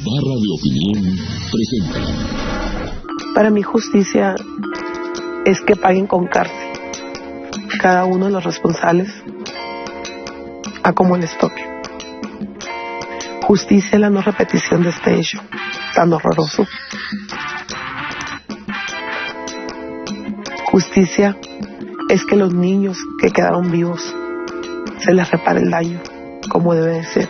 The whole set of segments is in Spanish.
Barra de Opinión presenta. Para mí justicia es que paguen con cárcel cada uno de los responsables a como les toque. Justicia es la no repetición de este hecho tan horroroso. Justicia es que los niños que quedaron vivos se les repare el daño como debe de ser.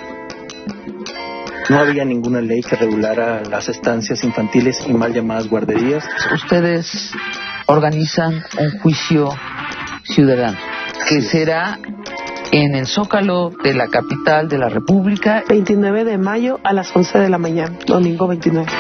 No había ninguna ley que regulara las estancias infantiles y mal llamadas guarderías. Ustedes organizan un juicio ciudadano que será en el Zócalo de la capital de la República. 29 de mayo a las 11 de la mañana, domingo 29.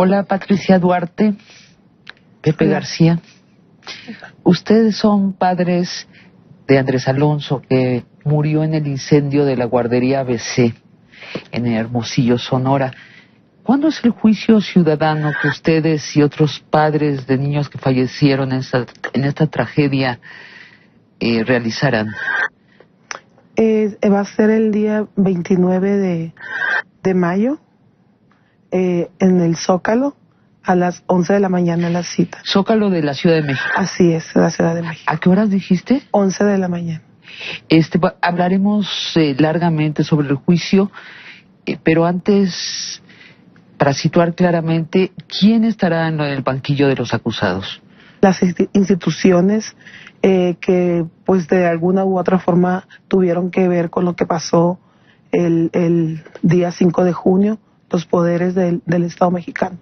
Hola, Patricia Duarte, Pepe Hola. García. Ustedes son padres de Andrés Alonso, que murió en el incendio de la guardería ABC en Hermosillo, Sonora. ¿Cuándo es el juicio ciudadano que ustedes y otros padres de niños que fallecieron en esta tragedia realizarán? Va a ser el día 29 de mayo. En el Zócalo a las 11 de la mañana la cita. Zócalo de la Ciudad de México. Así es, la Ciudad de México. ¿A qué horas dijiste? 11 de la mañana. Hablaremos largamente sobre el juicio, pero antes, para situar claramente, ¿quién estará en el banquillo de los acusados? Las instituciones que pues de alguna u otra forma tuvieron que ver con lo que pasó el día 5 de junio, los poderes del Estado mexicano.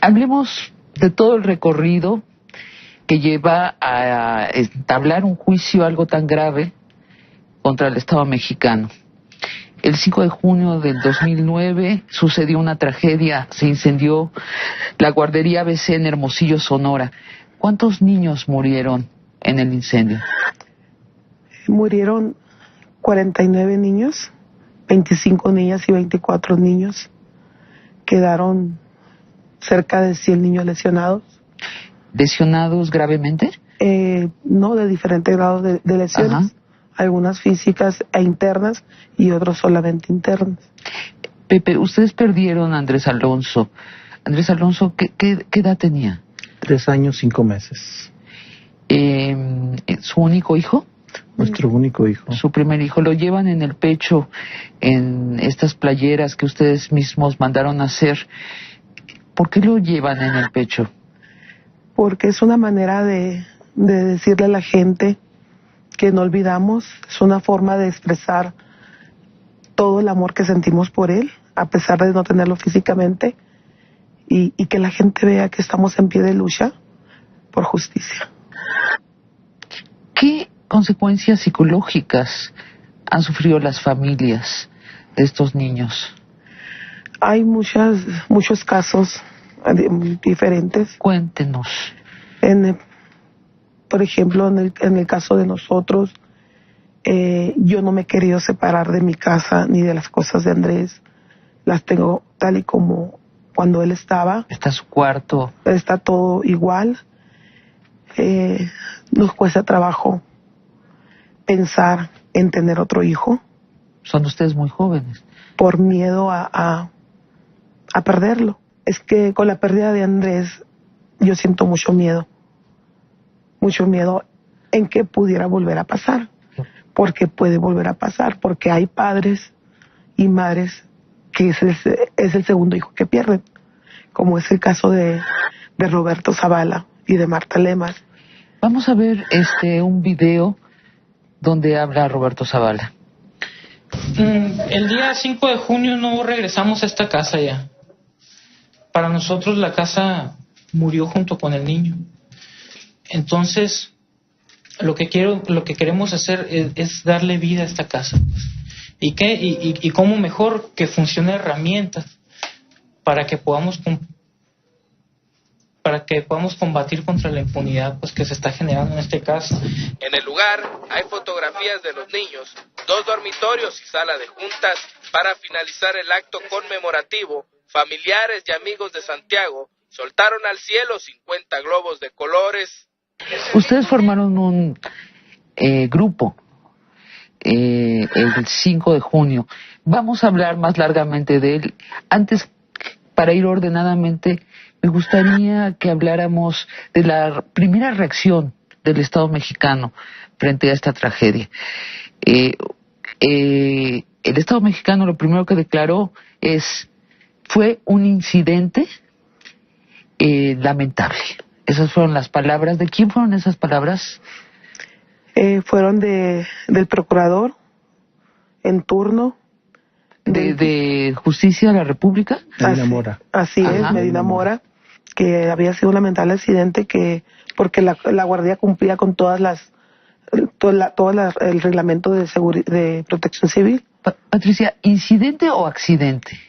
Hablemos de todo el recorrido que lleva a entablar un juicio algo tan grave contra el Estado mexicano. El 5 de junio del 2009 sucedió una tragedia, se incendió la guardería ABC en Hermosillo, Sonora. ¿Cuántos niños murieron en el incendio? Murieron 49 niños. 25 niñas y 24 niños. Quedaron cerca de 100 niños lesionados. ¿Lesionados gravemente? No, de diferentes grados de lesiones. Ajá. Algunas físicas e internas y otros solamente internas. Pepe, ustedes perdieron a Andrés Alonso. Andrés Alonso, ¿qué edad tenía? 3 años, 5 meses. ¿Su único hijo? Nuestro único hijo. Su primer hijo. Lo llevan en el pecho en estas playeras que ustedes mismos mandaron a hacer. ¿Por qué lo llevan en el pecho? Porque es una manera de decirle a la gente que no olvidamos. Es una forma de expresar todo el amor que sentimos por él, a pesar de no tenerlo físicamente, y que la gente vea que estamos en pie de lucha por justicia. ¿Qué consecuencias psicológicas han sufrido las familias de estos niños? Hay muchos casos diferentes. Cuéntenos. Por ejemplo, en el caso de nosotros, yo no me he querido separar de mi casa ni de las cosas de Andrés. Las tengo tal y como cuando él estaba. Está su cuarto. Está todo igual. Nos cuesta trabajo pensar en tener otro hijo. Son ustedes muy jóvenes. Por miedo a perderlo. Es que con la pérdida de Andrés yo siento mucho miedo en que pudiera volver a pasar, porque puede volver a pasar, porque hay padres y madres que es el segundo hijo que pierden, como es el caso de Roberto Zavala y de Marta Lemas. Vamos a ver un video donde habla Roberto Zavala. El día 5 de junio no regresamos a esta casa ya. Para nosotros la casa murió junto con el niño. Entonces, lo que queremos hacer es darle vida a esta casa. ¿Y cómo mejor que funcione herramientas para que podamos combatir contra la impunidad pues que se está generando en este caso? En el lugar hay fotografías de los niños 2 dormitorios y sala de juntas. Para finalizar el acto conmemorativo, familiares y amigos de Santiago soltaron al cielo 50 globos de colores. Ustedes formaron un grupo el 5 de junio. Vamos a hablar más largamente de él. Antes, para ir ordenadamente, me gustaría que habláramos de la primera reacción del Estado mexicano frente a esta tragedia. El Estado mexicano lo primero que declaró fue un incidente lamentable. Esas fueron las palabras. ¿De quién fueron esas palabras? Fueron del procurador en turno. ¿De Justicia de la República? Medina Mora. Así es, Medina Mora, que había sido un lamentable accidente porque la Guardia cumplía con el reglamento de protección civil. Patricia, ¿incidente o accidente?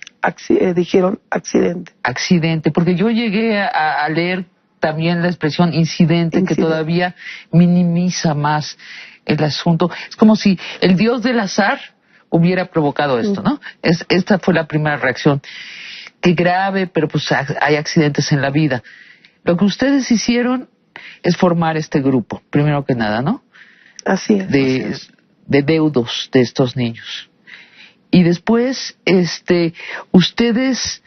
Dijeron accidente. Accidente, porque yo llegué a leer también la expresión incidente, que todavía minimiza más el asunto. Es como si el dios del azar hubiera provocado esto, ¿no? Esta fue la primera reacción. Qué grave, pero pues hay accidentes en la vida. Lo que ustedes hicieron es formar este grupo, primero que nada, ¿no? Así es. De deudos de estos niños. Y después, ustedes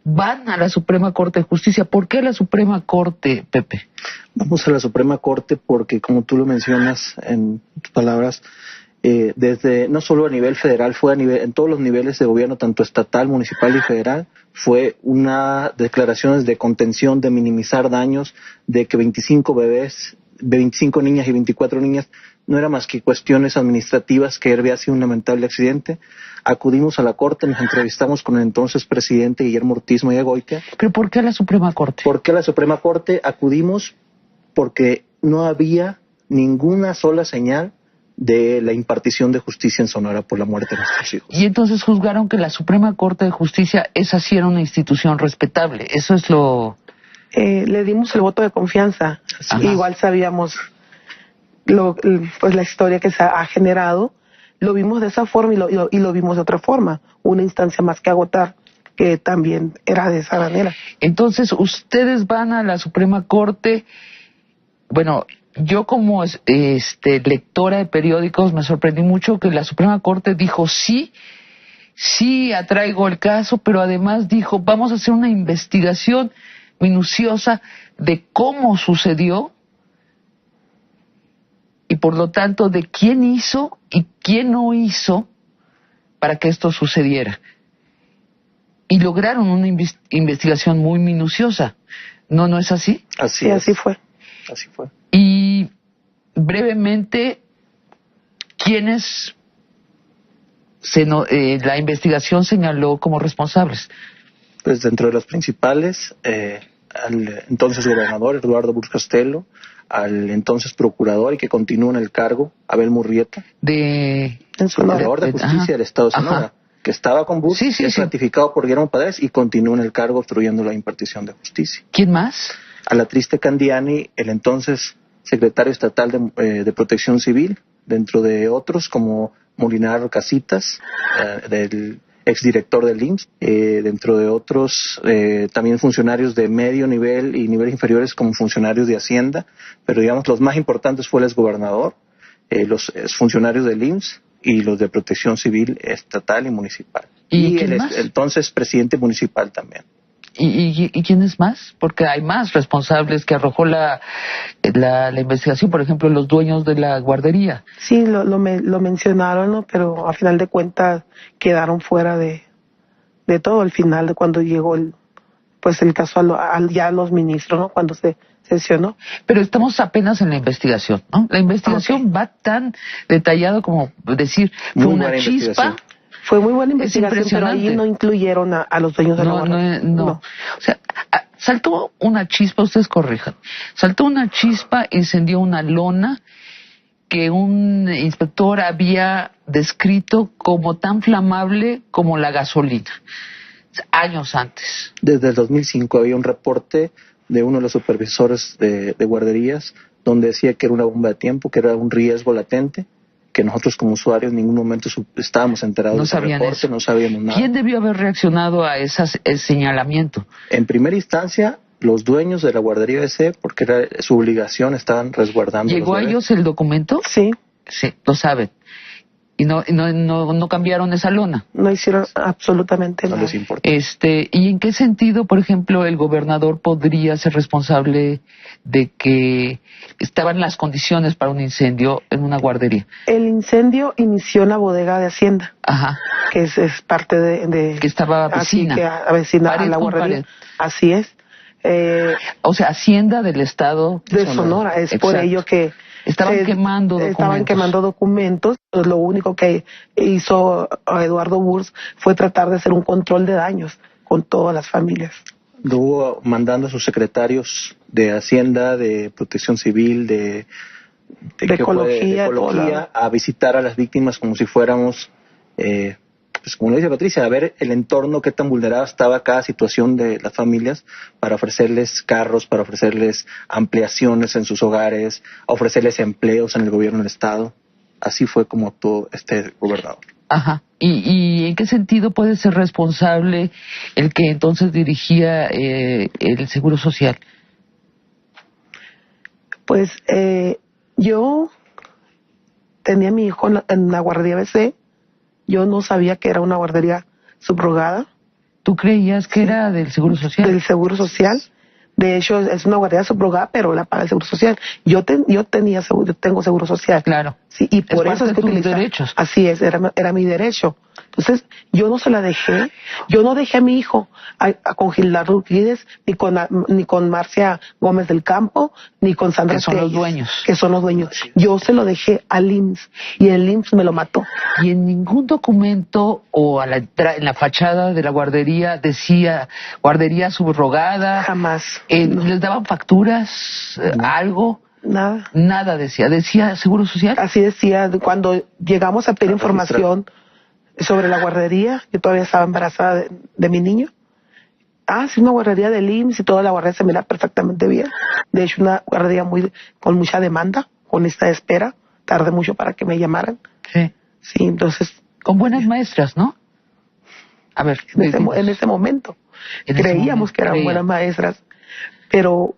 van a la Suprema Corte de Justicia. ¿Por qué a la Suprema Corte, Pepe? Vamos a la Suprema Corte porque, como tú lo mencionas en tus palabras, desde no solo a nivel federal, fue en todos los niveles de gobierno, tanto estatal, municipal y federal, fue una declaraciones de contención, de minimizar daños, de que 25 niñas y 24 niñas no era más que cuestiones administrativas, que había sido un lamentable accidente. Acudimos a la Corte, nos entrevistamos con el entonces presidente Guillermo Ortiz Moyagoitia. ¿Pero por qué a la Suprema Corte? ¿Por qué a la Suprema Corte? Acudimos porque no había ninguna sola señal de la impartición de justicia en Sonora por la muerte de nuestros hijos. Y entonces juzgaron que la Suprema Corte de Justicia, esa sí era una institución respetable. Eso es lo... Le dimos el voto de confianza. Igual sabíamos pues la historia que se ha generado. Lo vimos de esa forma y lo vimos de otra forma. Una instancia más que agotar, que también era de esa manera. Entonces, ustedes van a la Suprema Corte. Bueno, yo como lectora de periódicos me sorprendí mucho que la Suprema Corte dijo sí atraigo el caso, pero además dijo vamos a hacer una investigación minuciosa de cómo sucedió y por lo tanto de quién hizo y quién no hizo para que esto sucediera. Y lograron una investigación muy minuciosa. ¿No es así? Así fue. Y brevemente, ¿quiénes la investigación señaló como responsables? Pues dentro de los principales, al entonces gobernador Eduardo Burr Castelo, al entonces procurador y que continúa en el cargo, Abel Murrieta, procurador de justicia del Estado de Sonora, que estaba con Burr, es ratificado por Guillermo Paredes y continúa en el cargo obstruyendo la impartición de justicia. ¿Quién más? A la triste Candiani, el entonces secretario estatal de Protección Civil, dentro de otros como Molinar Casitas, del exdirector del IMSS, dentro de otros también funcionarios de medio nivel y niveles inferiores como funcionarios de Hacienda, pero digamos los más importantes fue el exgobernador, los funcionarios del IMSS y los de Protección Civil estatal y municipal. ¿Y el más? Entonces presidente municipal también. ¿Y quién es más? Porque hay más responsables que arrojó la investigación, por ejemplo, los dueños de la guardería. Sí, lo mencionaron, ¿no? Pero a final de cuentas quedaron fuera de todo. Al final de cuando llegó el caso ya a los ministros, ¿no? Cuando se sesionó. Pero estamos apenas en la investigación, ¿no? La investigación va tan detallado como decir, fue una chispa. Fue muy buena investigación, pero ahí no incluyeron a los dueños de la guardería. No. O sea, saltó una chispa, ustedes corrijan. Saltó una chispa, incendió una lona que un inspector había descrito como tan flamable como la gasolina, años antes. Desde el 2005 había un reporte de uno de los supervisores de guarderías donde decía que era una bomba de tiempo, que era un riesgo latente, que nosotros como usuarios en ningún momento estábamos enterados No de ese sabían reporte, eso. no sabíamos nada. ¿Quién debió haber reaccionado a ese señalamiento? En primera instancia, los dueños de la guardería BC, porque era su obligación, estaban resguardando ¿Llegó los a bebés. ellos el documento? Sí, Sí, lo saben. Y no cambiaron esa lona. no hicieron absolutamente No nada. les importa. ¿Y en qué sentido, por ejemplo, el gobernador podría ser responsable de que estaban las condiciones para un incendio en una guardería? El incendio inició en la bodega de Hacienda, Ajá, que es parte de que estaba así vecina. que avecina a Pared la con guardería. pared. Así es. O sea, Hacienda del Estado De Sonora. Es por Exacto. ello que Estaban quemando documentos. Estaban quemando documentos. Pues lo único que hizo Eduardo Burs fue tratar de hacer un control de daños con todas las familias. Estuvo mandando a sus secretarios de Hacienda, de Protección Civil, de Ecología, a visitar a las víctimas como si fuéramos, pues como lo dice Patricia, a ver el entorno, qué tan vulnerada estaba cada situación de las familias, para ofrecerles carros, para ofrecerles ampliaciones en sus hogares, ofrecerles empleos en el gobierno del Estado. Así fue como actuó este gobernador. Ajá. ¿Y en qué sentido puede ser responsable el que entonces dirigía el Seguro Social? Pues yo tenía a mi hijo en la guardería BC. Yo no sabía que era una guardería subrogada ¿Tú creías que era del Seguro Social? del Seguro Social. De hecho, es una guardería subrogada, pero la paga el Seguro Social. Yo tengo Seguro Social. Claro. Sí, y por parte eso es de que tus utilizaba. derechos. Así es, era mi derecho. Entonces, yo no se la dejé. Yo no dejé a mi hijo con Gilda Ruquides, ni con Marcia Gómez del Campo, ni con Sandra Que son los Telles, dueños. que son los dueños. Yo se lo dejé al IMSS y el IMSS me lo mató. Y en ningún documento o en la fachada de la guardería decía guardería subrogada. Jamás. No, ¿Les daban facturas? ¿Algo? nada. Nada decía. ¿Decía Seguro Social? Así decía, cuando llegamos a pedir información sobre la guardería, yo todavía estaba embarazada de mi niño. Sí, una guardería del IMSS y toda la guardería se mira perfectamente bien. De hecho, una guardería con mucha demanda, con lista de espera. Tardé mucho para que me llamaran. Sí. Sí, entonces, Con buenas maestras, ¿no? A ver. en ese momento, En ese creíamos momento, que eran creían. buenas maestras. Pero,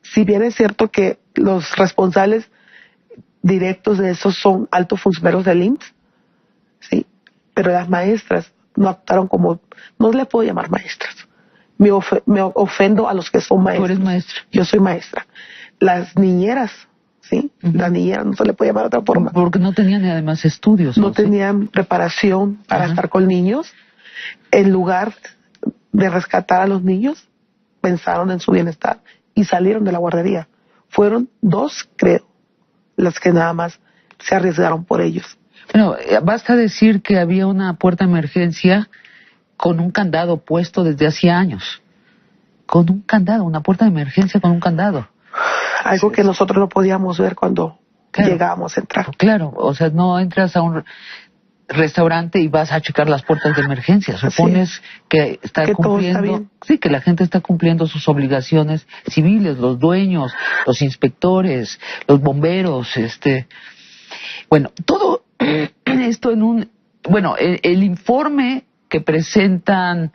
si bien es cierto que los responsables directos de eso son altos funcionarios del IMSS, sí, pero las maestras no actuaron como, no les puedo llamar maestras. Me ofendo a los que son maestros. Tú eres maestra. Yo soy maestra. Las niñeras, ¿sí? Ujú. Las niñeras no se le puede llamar de otra forma. Porque no tenían además estudios. No ¿o sí? tenían preparación para Ajá. estar con niños. En lugar de rescatar a los niños, pensaron en su bienestar y salieron de la guardería. Fueron 2, creo, las que nada más se arriesgaron por ellos. Bueno, basta decir que había una puerta de emergencia con un candado puesto desde hacía años. Con un candado, una puerta de emergencia con un candado. Algo que nosotros no podíamos ver cuando Claro. llegábamos a entrar. Claro, o sea, no entras a un restaurante y vas a checar las puertas de emergencia. Supones que está Que todo está cumpliendo, bien. sí, que la gente está cumpliendo sus obligaciones civiles, los dueños, los inspectores, los bomberos, bueno, todo esto el informe que presentan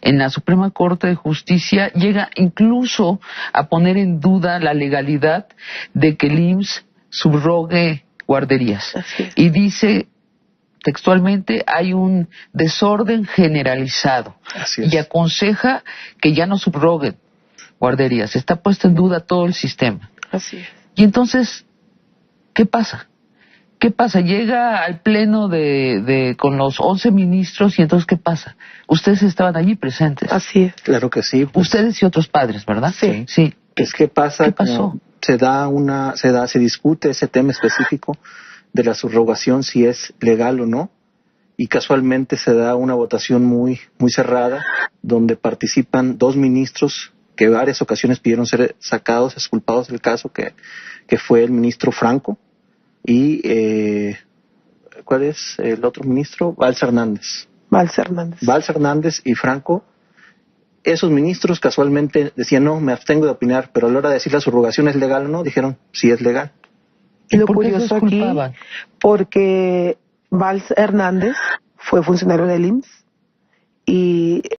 en la Suprema Corte de Justicia llega incluso a poner en duda la legalidad de que el IMSS subrogue guarderías. Así es. Y dice textualmente, hay un desorden generalizado. Así es. Y aconseja que ya no subroguen guarderías. Está puesto en duda todo el sistema. Así es. Y entonces, ¿qué pasa? ¿Qué pasa? Llega al pleno con los 11 ministros y entonces, ¿qué pasa? Ustedes estaban allí presentes. Así es. Claro que sí. Pues, Ustedes y otros padres, ¿verdad? Sí. Sí. pues, ¿qué pasa? ¿Qué pasó? Como se discute ese tema específico de la subrogación, si es legal o no, y casualmente se da una votación muy, muy cerrada, donde participan 2 ministros que en varias ocasiones pidieron ser sacados, exculpados del caso, que fue el ministro Franco y ¿cuál es el otro ministro? Valls Hernández. Valls Hernández y Franco. Esos ministros casualmente decían, no, me abstengo de opinar, pero a la hora de decir la subrogación es legal o no, dijeron, sí es legal. Y lo por qué se curioso aquí, disculpaban? porque Valls Hernández fue funcionario del IMSS y